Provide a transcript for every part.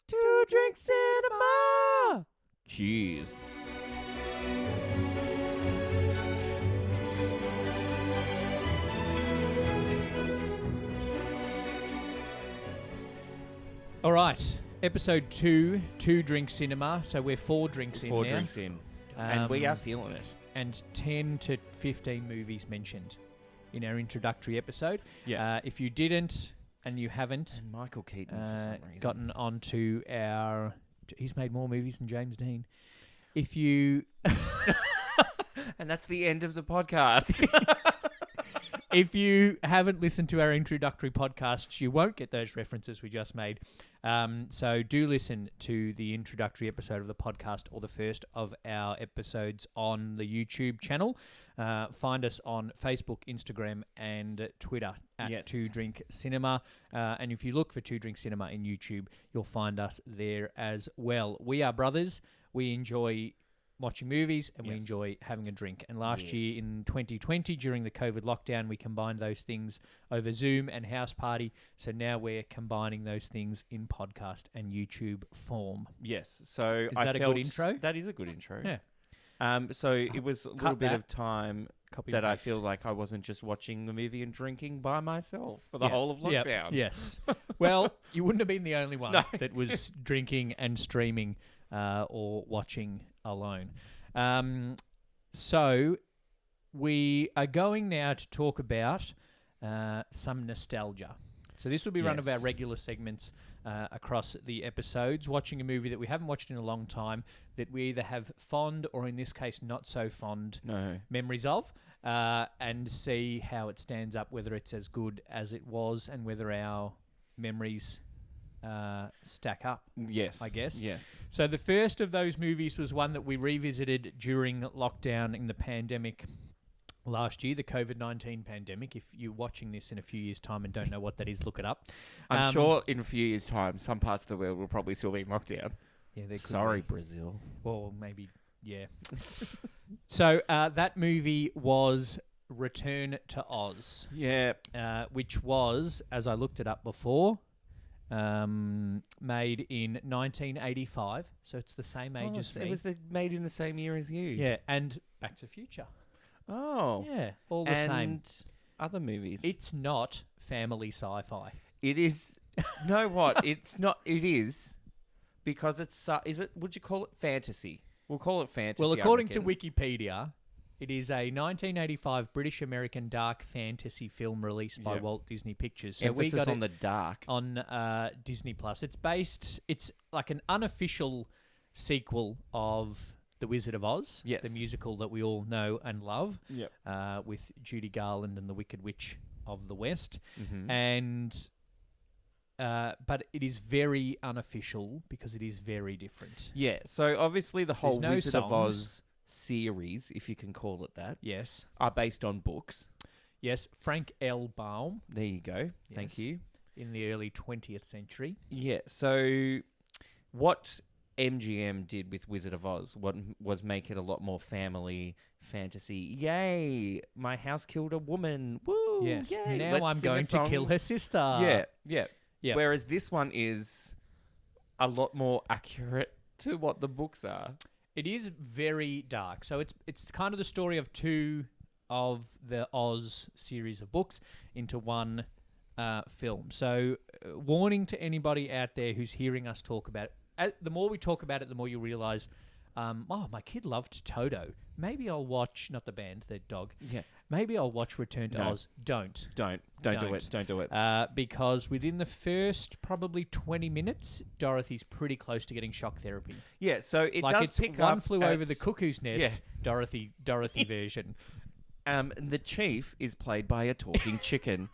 Two Drink Cinema. Cheers. All right, episode 2, Two Drink Cinema. So we're 4 drinks in now. 4 drinks in. And we are feeling it. And 10 to 15 movies mentioned in our introductory episode. Yeah. If you didn't and you haven't And Michael Keaton, for some reason. gotten onto our... He's made more movies than James Dean. If you... And that's the end of the podcast. If you haven't listened to our introductory podcasts, you won't get those references we just made. So do listen to the introductory episode of the podcast or the first of our episodes on the YouTube channel. Find us on Facebook, Instagram, and Twitter at Two Drink Cinema. And if you look for Two Drink Cinema in YouTube, you'll find us there as well. We are brothers. We enjoy watching movies and we enjoy having a drink. And last year in 2020, during the COVID lockdown, we combined those things over Zoom and House Party. So now we're combining those things in podcast and YouTube form. Yes. So Is that a good intro? That is a good intro. Yeah. So it was a little bit of time Copy that and I paste. feel like I wasn't just watching the movie and drinking by myself for the whole of Yep. lockdown. Yes. Well, you wouldn't have been the only one that was drinking and streaming or watching alone. So we are going now to talk about some nostalgia. So this will be one of our regular segments across the episodes, watching a movie that we haven't watched in a long time that we either have fond or in this case not so fond memories of, and see how it stands up, whether it's as good as it was and whether our memories stack up. Yes. I guess. Yes. So the first of those movies was one that we revisited during lockdown in the pandemic last year, the COVID-19 pandemic. If you're watching this in a few years' time and don't know what that is, look it up. I'm sure in a few years' time, some parts of the world will probably still be in lockdown. Yeah, there could Sorry, be. Brazil. Well, maybe, yeah. So that movie was Return to Oz. Yeah. Which was, as I looked it up before, made in 1985, so it's the same age as me. It was made in the same year as you. Yeah, and Back to the Future. Oh. Yeah, all the same. And other movies. It's not family sci-fi. It is. Know what? It's not. It is because it's. Is it? Would you call it fantasy? We'll call it fantasy. Well, according to Wikipedia, it is a 1985 British-American dark fantasy film released by Walt Disney Pictures. So emphasis we got on the dark on Disney Plus. It's like an unofficial sequel of The Wizard of Oz, the musical that we all know and love, with Judy Garland and the Wicked Witch of the West. And but it is very unofficial because it is very different. Yeah, so obviously the whole no Wizard of songs. Oz series, if you can call it that, Yes. are based on books. Yes, Frank L. Baum. There you go. Thank Yes. you. In the early 20th century. Yeah, so what MGM did with Wizard of Oz was make it a lot more family fantasy. Yay! My house killed a woman. Woo! Yes. Yay! Now Let's I'm sing a going to song. kill her sister. Yeah. Yeah. Whereas this one is a lot more accurate to what the books are. It is very dark. So it's kind of the story of 2 of the Oz series of books into one film. So warning to anybody out there who's hearing us talk about it. The more we talk about it, the more you realise, my kid loved Toto. Maybe I'll watch, not the band, the dog. Yeah. Maybe I'll watch Return to No. Oz. Don't do it. Don't do it. because within the first probably 20 minutes, Dorothy's pretty close to getting shock therapy. Yeah, so it Like does it's pick One up. Flew Over the Cuckoo's Nest, Yeah. Dorothy version. The chief is played by a talking chicken.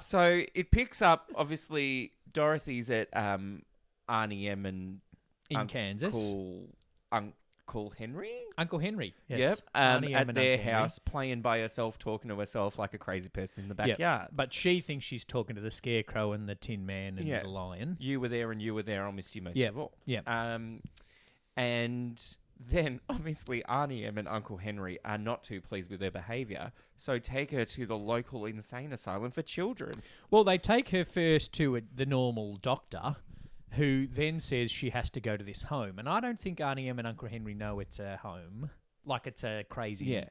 So it picks up, obviously, Dorothy's at Arnie M and In Kansas. Uncle Henry? Uncle Henry. Yep. Yes. Arnie M At and their Uncle Henry. house, playing by herself, talking to herself like a crazy person in the Yep. backyard. But she thinks she's talking to the Scarecrow and the Tin Man and Yeah. the Lion. You were there and you were there. I missed you most Yeah. of all. Yeah. And then, obviously, Arnie M and Uncle Henry are not too pleased with her behaviour, so take her to the local insane asylum for children. Well, they take her first to the normal doctor who then says she has to go to this home. And I don't think Auntie Em and Uncle Henry know it's a home. Like it's a crazy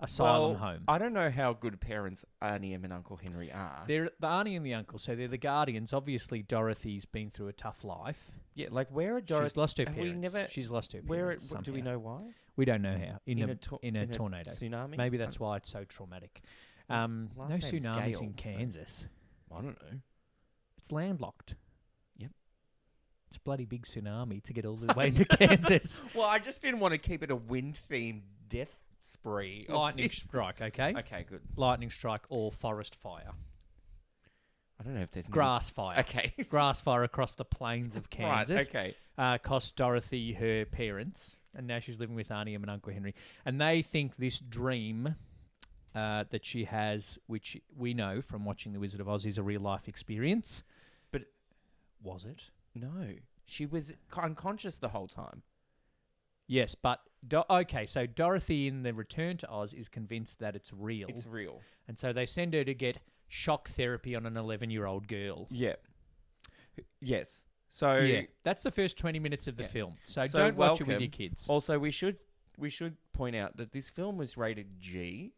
asylum home. I don't know how good parents Auntie Em and Uncle Henry are. They're the auntie and the uncle, so they're the guardians. Obviously, Dorothy's been through a tough life. Yeah, like where are Dorothy? She's lost her have parents. We never, She's lost her where parents. do we know why? We don't know how. In a tornado. Tsunami? Maybe that's why it's so traumatic. No name's tsunamis Gale, in Kansas. I don't know. It's landlocked. Yep. It's a bloody big tsunami to get all the way into Kansas. Well, I just didn't want to keep it a wind-themed death spree. Lightning strike, okay? Okay, good. Lightning strike or forest fire. I don't know if there's Grass fire. Okay. Grass fire across the plains of Kansas. Right, okay. Cost Dorothy her parents, and now she's living with Auntie Em and Uncle Henry. And they think this dream that she has, which we know from watching The Wizard of Oz, is a real-life experience. But was it? No. She was unconscious the whole time. Yes, but... okay, so Dorothy in the Return to Oz is convinced that it's real. It's real. And so they send her to get shock therapy on an 11-year-old girl. Yeah. Yes. So... Yeah, that's the first 20 minutes of the film. So don't watch it with your kids. Also, we should point out that this film was rated G.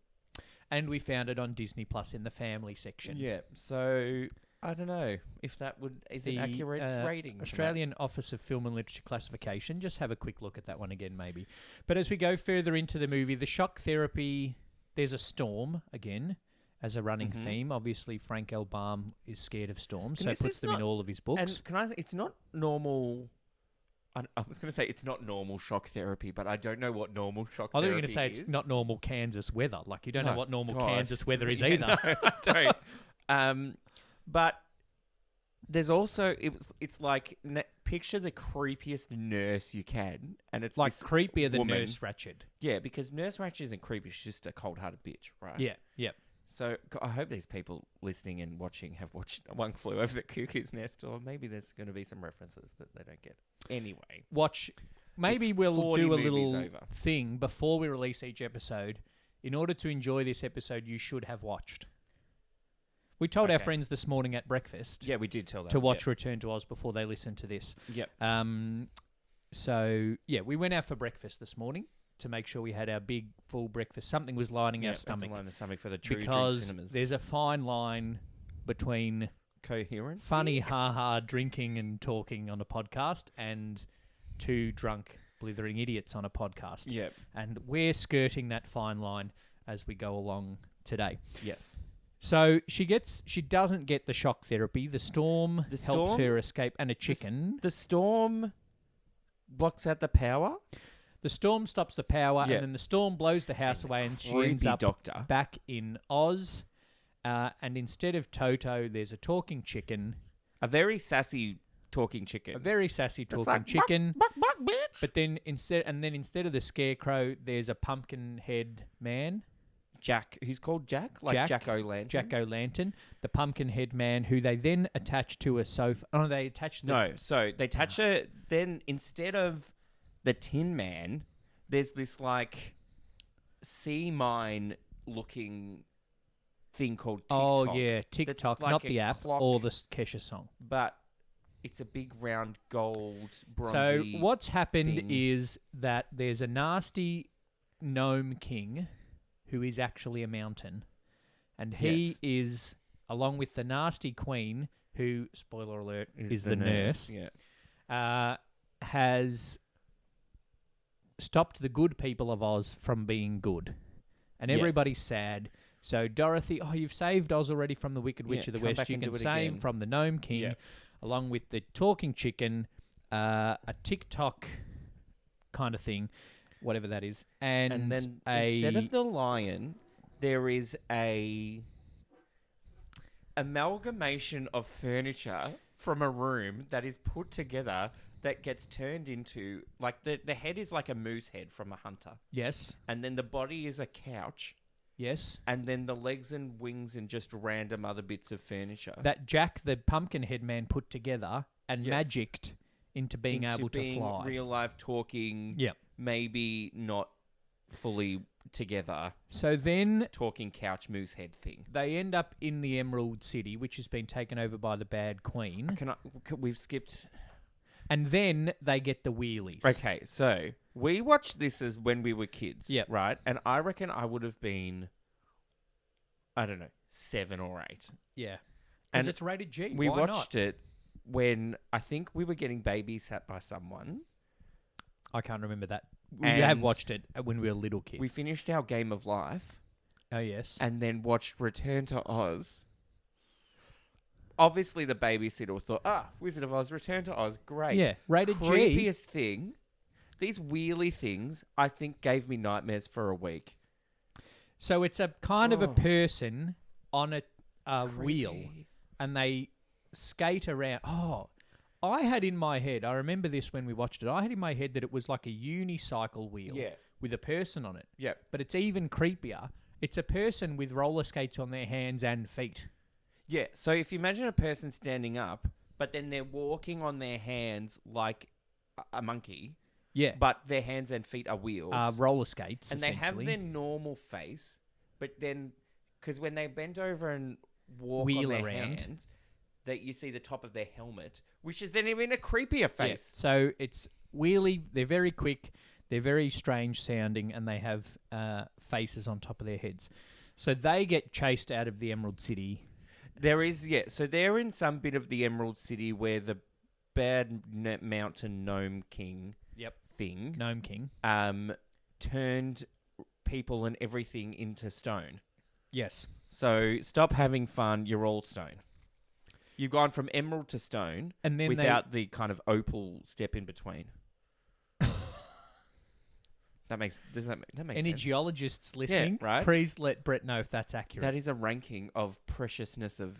And we found it on Disney Plus in the family section. Yeah, so I don't know if that is an accurate rating. Australian Office of Film and Literature Classification. Just have a quick look at that one again, maybe. But as we go further into the movie, the shock therapy, there's a storm again as a running theme. Obviously, Frank L. Baum is scared of storms, so puts them in all of his books. And it's not normal. I was going to say it's not normal shock therapy, but I don't know what normal shock therapy is. I thought you were going to say it's not normal Kansas weather. Like, you don't know what normal Kansas weather is Yeah, either. No, I don't. But there's also... It's like... Picture the creepiest nurse you can, and it's like this creepier than woman. Nurse Ratched. Yeah, because Nurse Ratched isn't creepy. She's just a cold-hearted bitch, right? Yeah, yeah. So I hope these people listening and watching have watched One Flew Over the Cuckoo's Nest, or maybe there's going to be some references that they don't get. Anyway. Maybe It's we'll 40 do a movies little over. thing before we release each episode. In order to enjoy this episode, you should have watched. We told our friends this morning at breakfast. Yeah, we did tell them. To watch Return to Oz before they listen to this. Yep. So, yeah, we went out for breakfast this morning to make sure we had our big, full breakfast. Something was lining our stomach. Lining the stomach for the True Drink because cinemas. there's a fine line between coherence, funny, ha-ha drinking and talking on a podcast and two drunk, blithering idiots on a podcast. Yep. And we're skirting that fine line as we go along today. Yes. So she doesn't get the shock therapy. The storm helps her escape, and a chicken. The storm blocks out the power. The storm stops the power, and then the storm blows the house away, and she ends up back in Oz. And instead of Toto, there's a talking chicken. A very sassy talking chicken. A very sassy talking chicken. Buck, buck, bitch. But then instead of the scarecrow, there's a pumpkin head man. Jack, who's called Jack? Like Jack O'Lantern? Jack O'Lantern, the pumpkin head man, who they then attach to a sofa. Oh, they attach the... No, so they attach it... Then instead of the Tin Man, there's this, like, sea mine looking thing called TikTok. Oh, yeah, TikTok, like not the app clock, or the Kesha song. But it's a big round gold So bronzy what's happened thing. is that there's a nasty gnome king who is actually a mountain. And he is, along with the nasty queen, who, spoiler alert, is the nurse, has stopped the good people of Oz from being good. And everybody's sad. So Dorothy, you've saved Oz already from the Wicked Witch of the West. You can save from the Gnome King, along with the talking chicken, a TikTok kind of thing, whatever that is. And then instead of the lion, there is a amalgamation of furniture from a room that is put together that gets turned into, like, the head is like a moose head from a hunter. Yes. And then the body is a couch. Yes. And then the legs and wings and just random other bits of furniture. That Jack, the pumpkin head man, put together and magicked into being able to fly. Real life talking. Yep. Maybe not fully together. So then... Talking couch moose head thing. They end up in the Emerald City, which has been taken over by the Bad Queen. We've skipped... And then they get the wheelies. Okay, so we watched this as when we were kids. Yep. Right? And I reckon I would have been, I don't know, 7 or 8. Yeah. And Because it's rated G. We Why watched not? it when I think we were getting babysat by someone. I can't remember that. We And have watched it when we were little kids. We finished our Game of Life Oh, yes. and then watched Return to Oz. Obviously, the babysitter thought, Wizard of Oz, Return to Oz, great. Yeah, rated G. Creepiest thing, these wheelie things, I think gave me nightmares for a week. So it's a kind of a Oh. person on a wheel, Creepy. and they skate around. Oh, I had in my head, I remember this when we watched it, I had in my head that it was like a unicycle wheel Yeah. with a person on it. Yeah. But it's even creepier. It's a person with roller skates on their hands and feet. Yeah, so if you imagine a person standing up, but then they're walking on their hands like a monkey, Yeah. but their hands and feet are wheels. Roller skates, and they have essentially. their normal face, but then, because when they bend over and walk Wheel on their around. hands, that you see the top of their helmet, which is then even a creepier Yeah. face. So it's wheelie. They're very quick. They're very strange sounding, and they have faces on top of their heads. So they get chased out of the Emerald City. There is, yeah. So they're in some bit of the Emerald City where the bad mountain gnome king Yep. thing Gnome King. turned people and everything into stone. Yes. So stop having fun. You're all stone. You've gone from emerald to stone And then without the kind of opal step in between. That makes any sense? geologists listening, right? please let Brett know if that's accurate. That is a ranking of preciousness of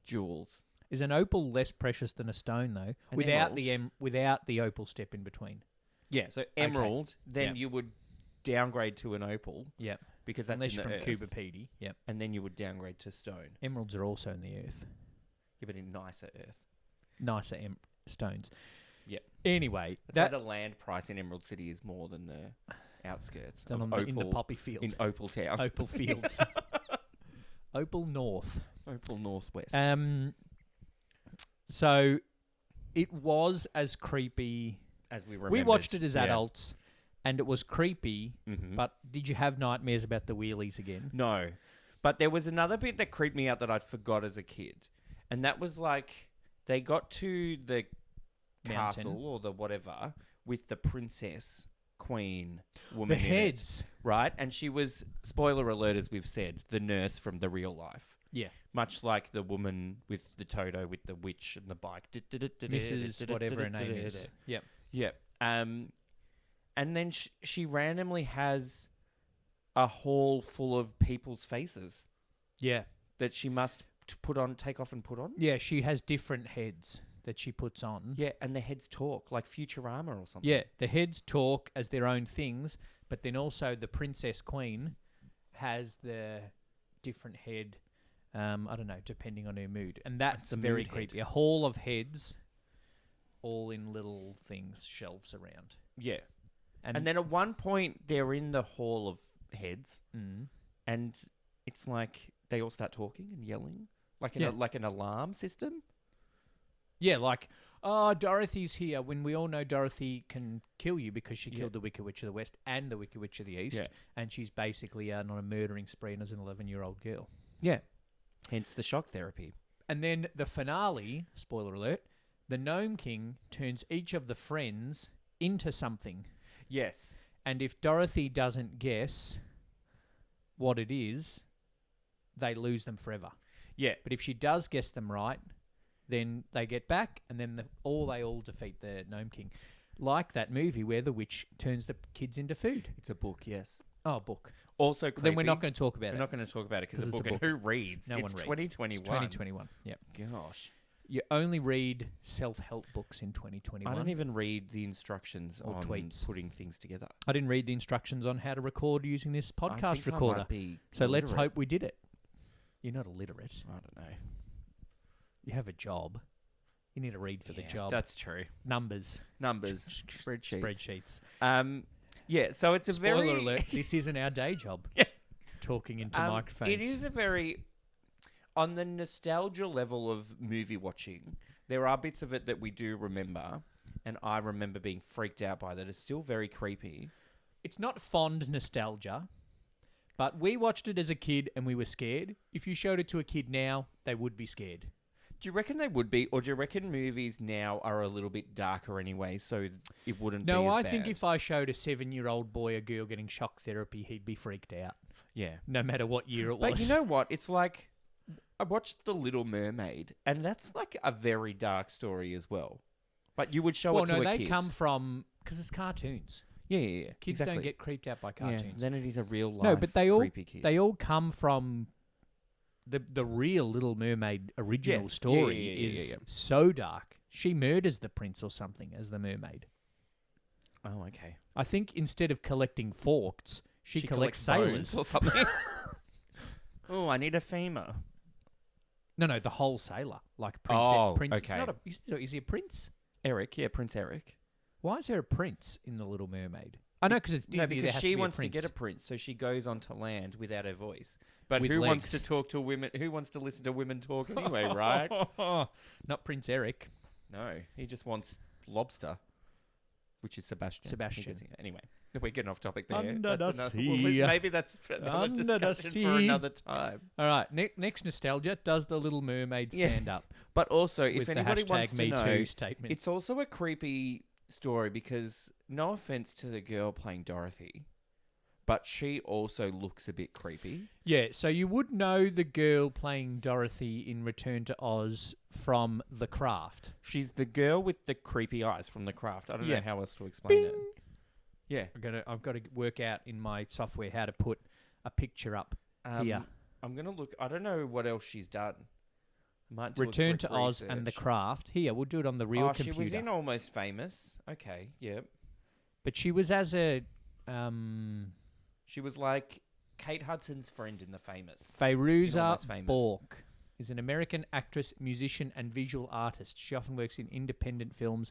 jewels. Is an opal less precious than a stone, though, An without emerald? without the opal step in between? Yeah, so emerald, then Yep. you would downgrade to an opal Yep. because that's Unless in you're the from earth, Kubapedi. Yep. and then you would downgrade to stone. Emeralds are also in the earth. Yeah, but in nicer earth. Nicer stones. Yep. Anyway, That's why the land price in Emerald City is more than the outskirts done of on in the Opal, poppy field. in Opal Town. Opal Fields. Opal North. Opal Northwest. So it was as creepy. as we remember. We watched it as adults, and it was creepy. Mm-hmm. But did you have nightmares about the wheelies again? No. But there was another bit that creeped me out that I'd forgot as a kid. And that was like, they got to the Mountain. castle or the whatever with the princess, queen, The woman in it, heads. right? And she was, spoiler alert as we've said, the nurse from the real life. Yeah. Much like the woman with the Toto with the witch and the bike. Mrs. whatever her name is. Yep. Yep. And then she randomly has a hall full of people's faces Yeah. that she must take off and put on. Yeah, she has different heads that she puts on. Yeah, and the heads talk like Futurama or something. Yeah, the heads talk as their own things, but then also the princess queen has the different head. I don't know, depending on her mood, and that's the very mood head. creepy. A hall of heads, all in little things, shelves around. Yeah. And, And then at one point they're in the hall of heads, Mm. and it's like they all start talking and yelling like Yeah. like an alarm system. yeah, like, oh, Dorothy's here, when we all know Dorothy can kill you because she Yeah. killed the Wicked Witch of the West and the Wicked Witch of the East, Yeah. and she's basically on a murdering spree and as an 11-year-old girl. Yeah. Hence the shock therapy. And then the finale, spoiler alert, the Gnome King turns each of the friends into something. Yes. And if Dorothy doesn't guess what it is, they lose them forever. Yeah. But if she does guess them right, then they get back, and then they all defeat the Gnome King. Like that movie where the witch turns the kids into food. It's a book, yes. Oh, book. Also creepy. Then we're not going to talk about We're it. not going to talk about it because 'Cause it's a book. And who reads? No it's one reads. 2021. It's 2021. Yep. Gosh. You only read self-help books in 2021. I don't even read the instructions Or on tweets. putting things together. I didn't read the instructions on how to record using this I podcast think I recorder. might be So let's illiterate. hope we did it. You're not illiterate. I don't know. You have a job. You need to read for the Yeah, job. That's true. Numbers. Numbers, spreadsheets. Spreadsheets. Yeah. So it's a Spoiler very alert, this isn't our day job. Yeah. Talking into microphones. It is a very on the nostalgia level of movie watching. There are bits of it that we do remember, and I remember being freaked out by that. It's still very creepy. It's not fond nostalgia, but we watched it as a kid and we were scared. If you showed it to a kid now, they would be scared. Do you reckon they would be, or do you reckon movies now are a little bit darker anyway, so it wouldn't be as No, I bad? think if I showed a 7-year-old boy a girl getting shock therapy, he'd be freaked out, Yeah. no matter what year it was. But you know what? It's like, I watched The Little Mermaid, and that's like a very dark story as well. But you would show it to a they kid. come from... Because it's cartoons. Yeah. Kids exactly. don't get creeped out by cartoons. Yeah, then it is a real life No, but creepy kid. they all come from... The real Little Mermaid original Yes. story Yeah. is so dark. She murders the prince or something as the mermaid. Oh, okay. I think instead of collecting forks, she collects bones sailors. or something. Oh, I need a femur. No, the whole sailor. Like Prince. Oh, Prince. It's okay. not is he a prince? Eric, yeah, Prince Eric. Why is there a prince in The Little Mermaid? I know because it's Disney. No, there because has she to be wants a to prince. get a prince, so she goes onto land without her voice. But With who wants legs. to talk to women? Who wants to listen to women talk anyway, right? Not Prince Eric. No, he just wants lobster, which is Sebastian. Sebastian. Anyway, we're getting off topic there. Under That's the another- sea. maybe that's for another Under the discussion for sea. another time. All right. Next nostalgia. Does The Little Mermaid Yeah. stand up But also, if with the anybody wants hashtag to Me know, Too statement? it's also a creepy story because, no offense to the girl playing Dorothy, but she also looks a bit creepy. Yeah, so you would know the girl playing Dorothy in Return to Oz from The Craft. She's the girl with the creepy eyes from The Craft. I don't Yeah. know how else to explain Bing. it. Yeah. I've got to work out in my software how to put a picture up here. I'm going to look. I don't know what else she's done. Might do a Return quick to Oz and The research. Craft. Here, we'll do it on the real computer. She was in Almost Famous. Okay, yep. But she was as a She was like Kate Hudson's friend in The Famous. Fairuza Almost Famous. Balk is an American actress, musician, and visual artist. She often works in independent films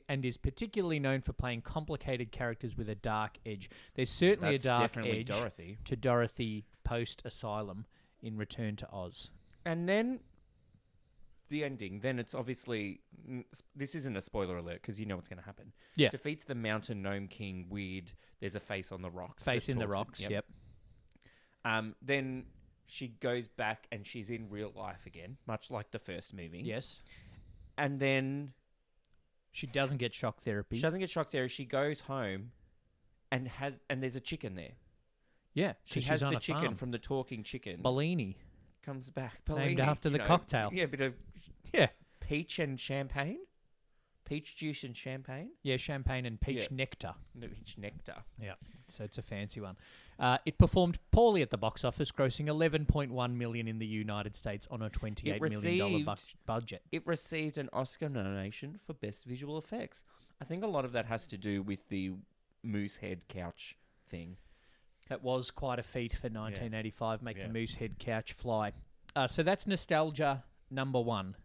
and is particularly known for playing complicated characters with a dark edge. There's certainly That's a dark definitely edge Dorothy. to Dorothy post-Asylum in Return to Oz. And then the ending. Then it's obviously... This isn't a spoiler alert because you know what's going to happen. Yeah. Defeats the Mountain Gnome King. Weird. There's a face on the rocks. Face that in the talks- rocks, yep. Then she goes back and she's in real life again, much like the first movie. Yes. And then She doesn't get shock therapy. she doesn't get shocked there. She goes home and there's a chicken there. Yeah, She 'cause has she's on the a chicken farm. from the talking chicken. Bellini. Comes back. Named Bellini, after the cocktail. Yeah, a bit of Yeah. peach and champagne. Peach juice and champagne. Yeah, champagne and peach Yeah. nectar. No, peach nectar. Yeah, so it's a fancy one. It performed poorly at the box office, grossing $11.1 million in the United States on a $28 million budget. It received an Oscar nomination for Best Visual Effects. I think a lot of that has to do with the moose head couch thing. That was quite a feat for 1985, make Yeah. the moose head couch fly. So that's nostalgia number one.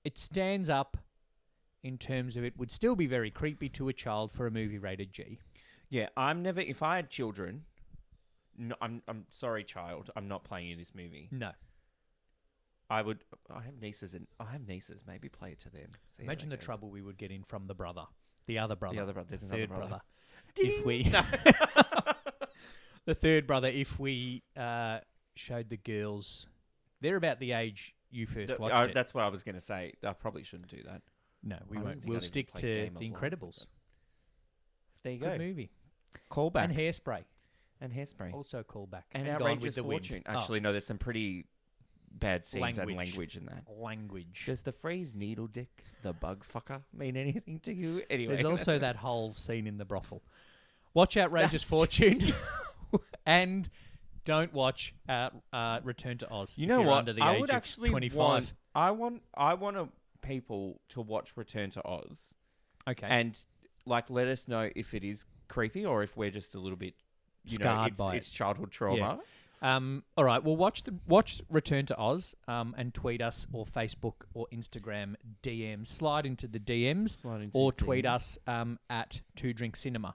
It stands up in terms of it would still be very creepy to a child for a movie rated G. Yeah, if I had children, no, I'm sorry, child, I'm not playing you this movie. No. I have nieces, maybe play it to them. See how Imagine the that goes. trouble we would get in from the brother. The other brother. The other brother, there's the another third brother. If we... the third brother, if we showed the girls... They're about the age you first watched it. That's what I was going to say. I probably shouldn't do that. No, we I don't won't. think We'll I'd even stick play to Game The of Life with Incredibles. There you Good go. movie. Callback. And Hairspray. And Hairspray. Also callback. And Gone Outrageous with the Wind. Fortune. Oh, Actually, no, there's some pretty bad scenes and Language. language in that. language. Does the phrase needle dick, the bug fucker, mean anything to you? Anyway. There's also that whole scene in the brothel. Watch Outrageous That's Fortune. And don't watch Return to Oz. You if know you're what? Under the I age would of actually 25. I want people to watch Return to Oz Okay. and let us know if it is creepy or if we're just a little bit Scarred by it's childhood trauma. All right. Well, watch Return to Oz and tweet us or Facebook or Instagram DMs. Slide into the DMs or tweet us at 2 Drink Cinema.